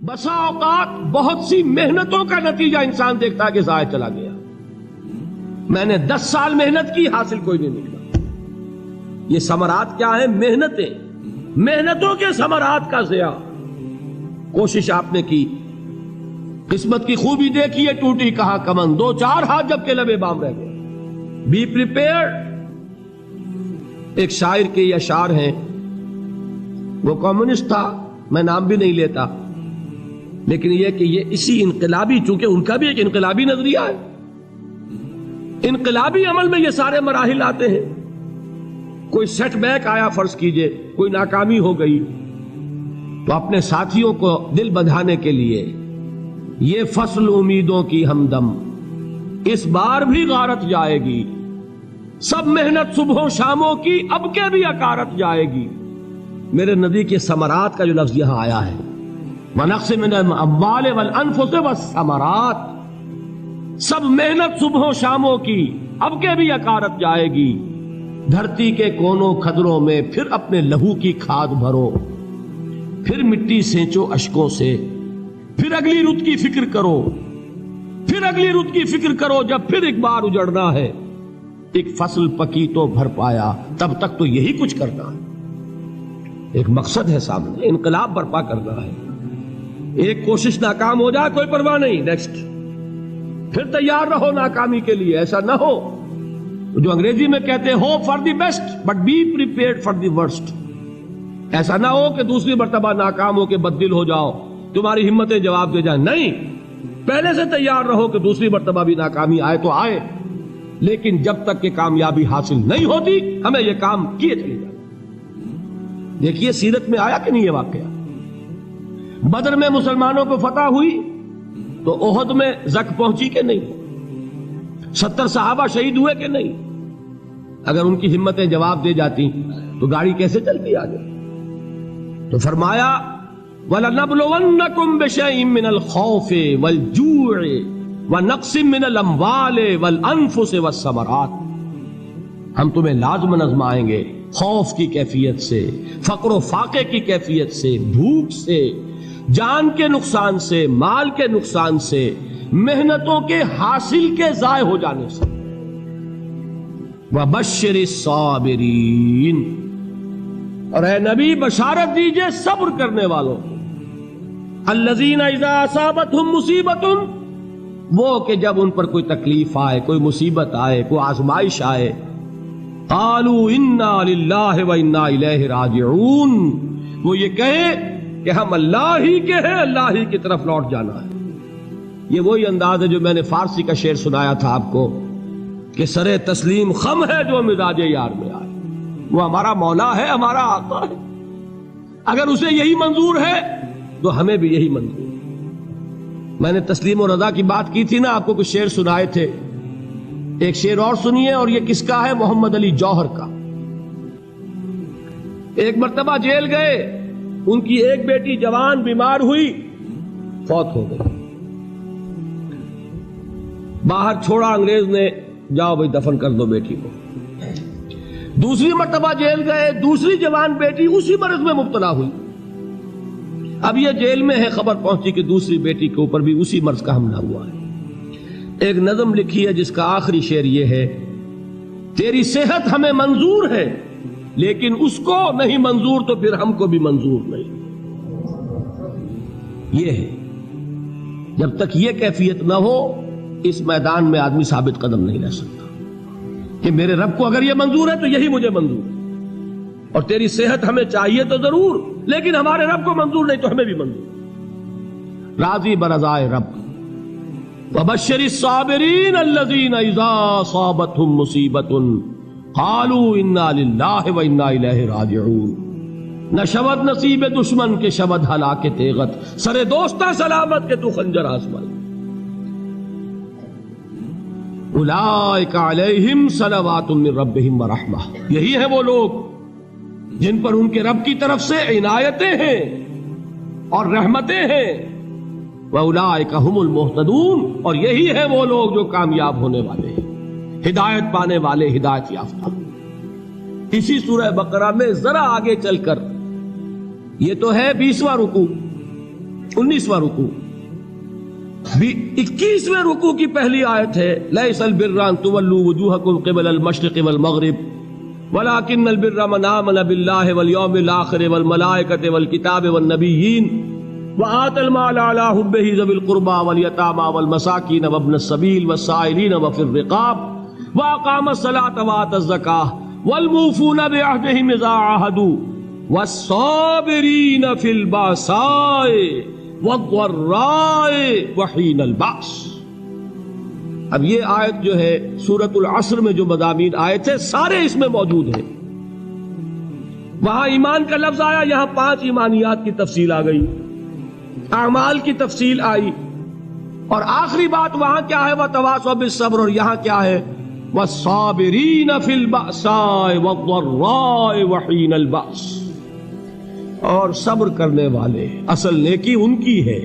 بسا اوقات بہت سی محنتوں کا نتیجہ انسان دیکھتا ہے کہ ضائع چلا گیا. میں نے 10 سال محنت کی، حاصل کوئی نہیں نکلا. یہ ثمرات کیا ہیں؟ محنتیں، محنتوں کے ثمرات کا ضیاع. کوشش آپ نے کی، قسمت کی خوبی دیکھی ہے، ٹوٹی کہاں کمن، 2-4 ہاتھ جب کے لبے بام رہ گئے. Be prepared. ایک شاعر کے یہ اشعار ہیں، وہ کمیونسٹ تھا، میں نام بھی نہیں لیتا، لیکن یہ کہ یہ اسی انقلابی، چونکہ ان کا بھی ایک انقلابی نظریہ ہے، انقلابی عمل میں یہ سارے مراحل آتے ہیں. کوئی سیٹ بیک آیا، فرض کیجئے کوئی ناکامی ہو گئی، تو اپنے ساتھیوں کو دل بندھانے کے لیے یہ فصل امیدوں کی ہمدم اس بار بھی غارت جائے گی، سب محنت صبحوں شاموں کی اب کے بھی اکارت جائے گی. میرے نبی کے ثمرات کا جو لفظ یہاں آیا ہے، وَنَقْصٍ مِّنَ الْأَمْوَالِ وَالْأَنفُسِ وَالثَّمَرَاتِ، سب محنت صبحوں شاموں کی اب کے بھی اکارت جائے گی. دھرتی کے کونوں کھدروں میں پھر اپنے لہو کی کھاد بھرو، پھر مٹی سینچو اشکوں سے، پھر اگلی رت کی فکر کرو، پھر اگلی رت کی فکر کرو، جب پھر ایک بار اجڑنا ہے. ایک فصل پکی تو بھر پایا، تب تک تو یہی کچھ کرنا ہے. ایک مقصد ہے سامنے، انقلاب برپا کرنا ہے. ایک کوشش ناکام ہو جائے کوئی پرواہ نہیں، نیکسٹ. پھر تیار رہو ناکامی کے لیے. ایسا نہ ہو جو انگریزی میں کہتے ہیں hope for the best but be prepared for the worst. ایسا نہ ہو کہ دوسری مرتبہ ناکام ہو کے بددل ہو جاؤ، تمہاری ہمتیں جواب دے جائیں. نہیں، پہلے سے تیار رہو کہ دوسری مرتبہ بھی ناکامی آئے تو آئے، لیکن جب تک کہ کامیابی حاصل نہیں ہوتی ہمیں یہ کام کیے چلے جائیں. دیکھیے سیرت میں آیا کہ نہیں یہ واقعہ. بدر میں مسلمانوں کو فتح ہوئی تو احد میں زک پہنچی کہ نہیں؟ 70 صحابہ شہید ہوئے کہ نہیں؟ اگر ان کی ہمتیں جواب دے جاتی تو گاڑی کیسے چلتی آگے؟ تو فرمایا وَلَنَبْلُوَنَّكُمْ بِشَيْءٍ مِّنَ الْخَوْفِ وَالْجُوعِ وَنَقْصٍ مِّنَ الْأَمْوَالِ وَالْأَنفُسِ وَالثَّمَرَاتِ. ہم تمہیں لازم آزمائیں گے، خوف کی کیفیت سے، فقر و فاقے کی کیفیت سے، بھوک سے، جان کے نقصان سے، مال کے نقصان سے، محنتوں کے حاصل کے ضائع ہو جانے سے. وَبَشِّرِ الصَّابِرِينَ، اور اے نبی بشارت دیجئے صبر کرنے والوں کو. الَّذِينَ إِذَا أَصَابَتْهُمْ مُصِيبَةٌ، وہ کہ جب ان پر کوئی تکلیف آئے، کوئی مصیبت آئے، کوئی آزمائش آئے، قالوا انا للہ وانا الیہ راجعون، وہ یہ کہیں کہ ہم اللہ ہی کے ہیں، اللہ ہی کی طرف لوٹ جانا ہے. یہ وہی انداز ہے جو میں نے فارسی کا شعر سنایا تھا آپ کو کہ سرے تسلیم خم ہے جو مزاج یار میں آئے. وہ ہمارا مولا ہے، ہمارا آقا ہے، اگر اسے یہی منظور ہے تو ہمیں بھی یہی منظور ہے. میں نے تسلیم و رضا کی بات کی تھی نا، آپ کو کچھ شعر سنائے تھے. ایک شعر اور سنیے، اور یہ کس کا ہے؟ محمد علی جوہر کا. ایک مرتبہ جیل گئے، ان کی ایک بیٹی جوان بیمار ہوئی، فوت ہو گئی. باہر چھوڑا انگریز نے، جاؤ بھائی دفن کر دو بیٹی کو. دوسری مرتبہ جیل گئے، دوسری جوان بیٹی اسی مرض میں مبتلا ہوئی. اب یہ جیل میں ہے، خبر پہنچی کہ دوسری بیٹی کے اوپر بھی اسی مرض کا حملہ ہوا ہے. ایک نظم لکھی ہے جس کا آخری شعر یہ ہے، تیری صحت ہمیں منظور ہے لیکن اس کو نہیں منظور تو پھر ہم کو بھی منظور نہیں. یہ ہے، جب تک یہ کیفیت نہ ہو اس میدان میں آدمی ثابت قدم نہیں رہ سکتا کہ میرے رب کو اگر یہ منظور ہے تو یہی مجھے منظور ہے، اور تیری صحت ہمیں چاہیے تو ضرور، لیکن ہمارے رب کو منظور نہیں تو ہمیں بھی منظور. راضی برضائے رب. وَبَشِّرِ الصَّابِرِينَ الَّذِينَ إِذَا أَصَابَتْهُمْ مُصِيبَةٌ قَالُوا إِنَّا لِلَّهِ وَإِنَّا إِلَيْهِ رَاجِعُونَ. نہ شود نصیب دشمن کے شود ہلاک تیغت، سر دوستہ سلامت کے تو خنجر آزمائے. اولئک علیہم صلوات من ربہم ورحمہ، یہی ہے وہ لوگ جن پر ان کے رب کی طرف سے عنایتیں ہیں اور رحمتیں ہیں. وَأُولَئِكَ هُمُ الْمُهْتَدُونَ، اور یہی ہے وہ لوگ جو کامیاب ہونے والے ہیں، ہدایت پانے والے، ہدایت یافتہ. اسی سورہ بقرہ میں ذرا آگے چل کر، یہ تو ہے 20واں رکوع، 19واں رکوع 21ویں رکوع کی پہلی آیت ہے لیس البر ان تولوا وجوہکم قبل المشرق والمغرب ولكن البر من آمن بالله واليوم الآخر والملائكة والكتاب والنبيين وآتى المال على حبه ذوي القربى واليتامى والمساكين وابن السبيل والسائلين وفي الرقاب وأقام الصلاة وآتى الزكاة والموفون بعهدهم إذا عاهدوا والصابرين في البأساء والضراء وحين البأس۔ اب یہ آیت جو ہے سورۃ العصر میں جو مضامین آئے تھے سارے اس میں موجود ہیں۔ وہاں ایمان کا لفظ آیا، یہاں 5 ایمانیات کی تفصیل آ گئی، اعمال کی تفصیل آئی، اور آخری بات وہاں کیا ہے وَتَوَاصَوْا بِالصَّبْرِ، اور یہاں کیا ہے وَالصَّابِرِينَ فِي الْبَأْسَاءِ وَالضَّرَّاءِ وَحِينَ الْبَأْسِ، اور صبر کرنے والے، اصل نیکی ان کی ہے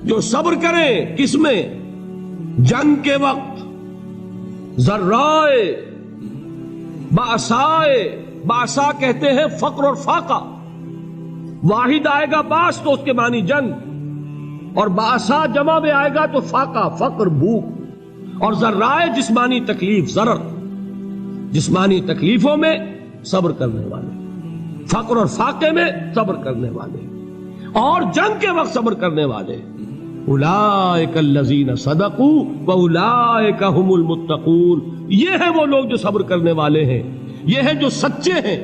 جو صبر کریں، کس میں؟ جنگ کے وقت، ذرائے، باسائے، باسا کہتے ہیں فقر اور فاقہ، واحد آئے گا باس تو اس کے معنی جنگ، اور باسا جمع میں آئے گا تو فاقہ، فقر، بھوک، اور ذرائے جسمانی تکلیف، ضرر، جسمانی تکلیفوں میں صبر کرنے والے، فقر اور فاقے میں صبر کرنے والے، اور جنگ کے وقت صبر کرنے والے، اولئک الذین صدقوا واولئک هم المتقون، یہ ہیں وہ لوگ جو صبر کرنے والے ہیں، یہ ہیں جو سچے ہیں،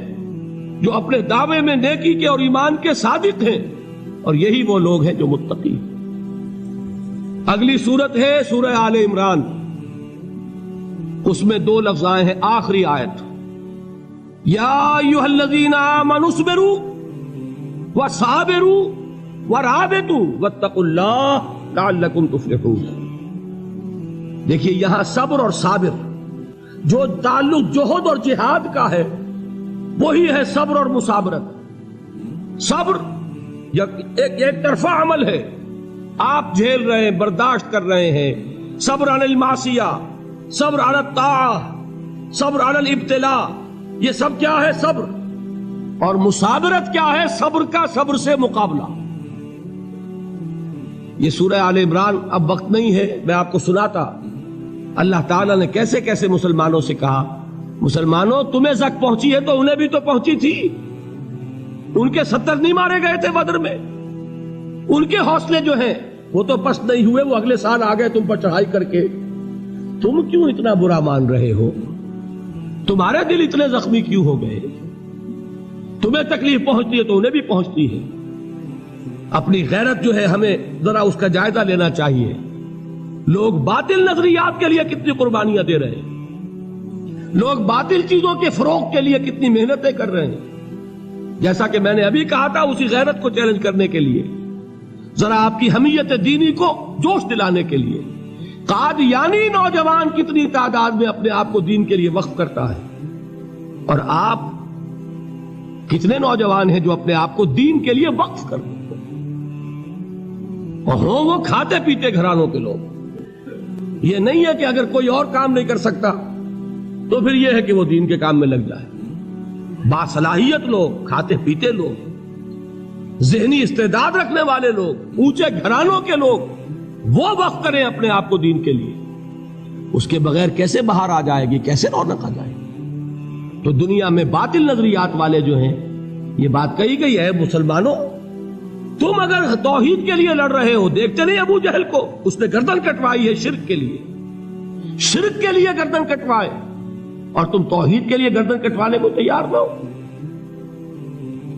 جو اپنے دعوے میں نیکی کے اور ایمان کے صادق ہیں، اور یہی وہ لوگ ہیں جو متقی۔ اگلی سورت ہے سورہ آل عمران، اس میں 2 لفظ آئے ہیں، آخری آیت یا ایھا الذین آمنوا اصبروا وصابروا ورابطوا واتقوا اللہ لعلکم تفلحون۔ دیکھیے یہاں صبر اور صابر جو تعلق جہد اور جہاد کا ہے وہی ہے صبر اور مصابرت۔ صبر ایک طرفہ عمل ہے، آپ جھیل رہے ہیں، برداشت کر رہے ہیں، صبر علی المعصیہ، صبر علی الطاعہ، صبر علی الابتلاء، یہ سب کیا ہے؟ صبر۔ اور مصابرت کیا ہے؟ صبر کا صبر سے مقابلہ۔ یہ سورہ آل عمران، اب وقت نہیں ہے میں آپ کو سناتا اللہ تعالیٰ نے کیسے کیسے مسلمانوں سے کہا، مسلمانوں تمہیں زک پہنچی ہے تو انہیں بھی تو پہنچی تھی، ان کے 70 نہیں مارے گئے تھے بدر میں، ان کے حوصلے جو ہیں وہ تو پست نہیں ہوئے، وہ اگلے سال آ گئے تم پر چڑھائی کر کے، تم کیوں اتنا برا مان رہے ہو؟ تمہارے دل اتنے زخمی کیوں ہو گئے؟ تمہیں تکلیف پہنچتی ہے تو انہیں بھی پہنچتی ہے۔ اپنی غیرت جو ہے ہمیں ذرا اس کا جائزہ لینا چاہیے۔ لوگ باطل نظریات کے لیے کتنی قربانیاں دے رہے ہیں، لوگ باطل چیزوں کے فروغ کے لیے کتنی محنتیں کر رہے ہیں۔ جیسا کہ میں نے ابھی کہا تھا، اسی غیرت کو چیلنج کرنے کے لیے، ذرا آپ کی حمیت دینی کو جوش دلانے کے لیے، قادیانی نوجوان کتنی تعداد میں اپنے آپ کو دین کے لیے وقف کرتا ہے، اور آپ کتنے نوجوان ہیں جو اپنے آپ کو دین کے لیے وقف کرتے ہیں، اور ہوں وہ کھاتے پیتے گھرانوں کے لوگ۔ یہ نہیں ہے کہ اگر کوئی اور کام نہیں کر سکتا تو پھر یہ ہے کہ وہ دین کے کام میں لگ جائے۔ باصلاحیت لوگ، کھاتے پیتے لوگ، ذہنی استعداد رکھنے والے لوگ، اونچے گھرانوں کے لوگ، وہ وقف کریں اپنے آپ کو دین کے لیے۔ اس کے بغیر کیسے باہر آ جائے گی، کیسے رونق آ جائے گی؟ تو دنیا میں باطل نظریات والے جو ہیں، یہ بات کہی گئی ہے، مسلمانوں تم اگر توحید کے لیے لڑ رہے ہو، دیکھتے نہیں ابو جہل کو، اس نے گردن کٹوائی ہے شرک کے لیے، شرک کے لیے گردن کٹوائے، اور تم توحید کے لیے گردن کٹوانے کو تیار نہ ہو۔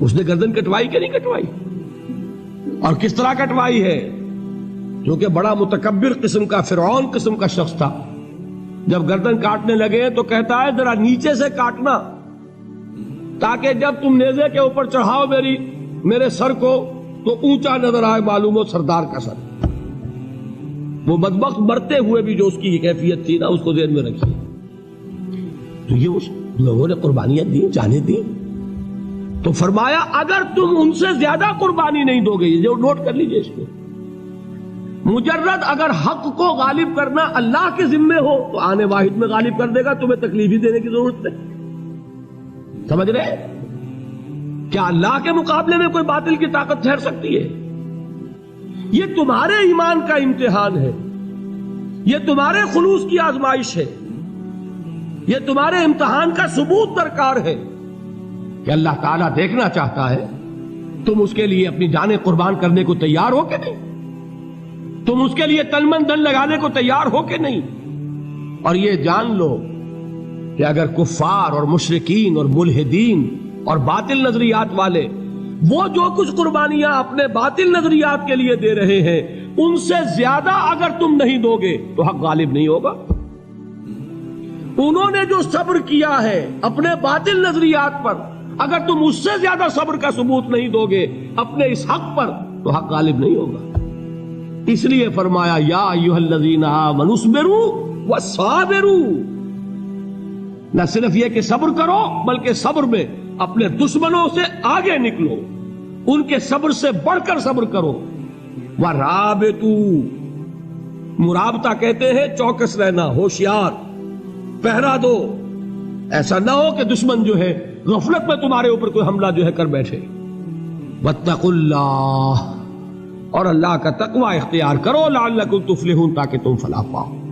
اس نے گردن کٹوائی کہ نہیں کٹوائی؟ اور کس طرح کٹوائی ہے؟ کیونکہ بڑا متکبر قسم کا، فرعون قسم کا شخص تھا، جب گردن کاٹنے لگے تو کہتا ہے ذرا نیچے سے کاٹنا، تاکہ جب تم نیزے کے اوپر چڑھاؤ میرے سر کو تو اونچا نظر آئے، معلوم ہو سردار کا سر۔ وہ بدبخت مرتے ہوئے بھی جو اس کی کیفیت تھی نا، اس کو ذہن میں رکھیے۔ تو یہ اس لوگوں نے قربانیاں دی، جانیں دی، تو فرمایا اگر تم ان سے زیادہ قربانی نہیں دو گے، یہ نوٹ کر لیجئے اس کو، مجرد اگر حق کو غالب کرنا اللہ کے ذمے ہو تو آنے واحد میں غالب کر دے گا، تمہیں تکلیف ہی دینے کی ضرورت نہیں۔ سمجھ رہے؟ کیا اللہ کے مقابلے میں کوئی باطل کی طاقت ٹھہر سکتی ہے؟ یہ تمہارے ایمان کا امتحان ہے، یہ تمہارے خلوص کی آزمائش ہے، یہ تمہارے امتحان کا ثبوت درکار ہے کہ اللہ تعالیٰ دیکھنا چاہتا ہے تم اس کے لیے اپنی جانیں قربان کرنے کو تیار ہو کہ نہیں، تم اس کے لیے تن من دھن لگانے کو تیار ہو کہ نہیں۔ اور یہ جان لو کہ اگر کفار اور مشرکین اور ملحدین اور باطل نظریات والے وہ جو کچھ قربانیاں اپنے باطل نظریات کے لیے دے رہے ہیں ان سے زیادہ اگر تم نہیں دو گے تو حق غالب نہیں ہوگا۔ انہوں نے جو صبر کیا ہے اپنے باطل نظریات پر، اگر تم اس سے زیادہ صبر کا ثبوت نہیں دو گے اپنے اس حق پر تو حق غالب نہیں ہوگا۔ اس لیے فرمایا یا ایھا الذین آمنوا اصبروا وصابروا، نہ صرف یہ کہ صبر کرو بلکہ صبر میں اپنے دشمنوں سے آگے نکلو، ان کے صبر سے بڑھ کر صبر کرو۔ وَرَابِطُوا، مرابطہ کہتے ہیں چوکس رہنا، ہوشیار، پہرا دو، ایسا نہ ہو کہ دشمن جو ہے غفلت میں تمہارے اوپر کوئی حملہ جو ہے کر بیٹھے۔ وَاتَّقُوا اللَّهَ، اور اللہ کا تقوی اختیار کرو، لعلکم تفلحون، تاکہ تم فلاح پاؤ۔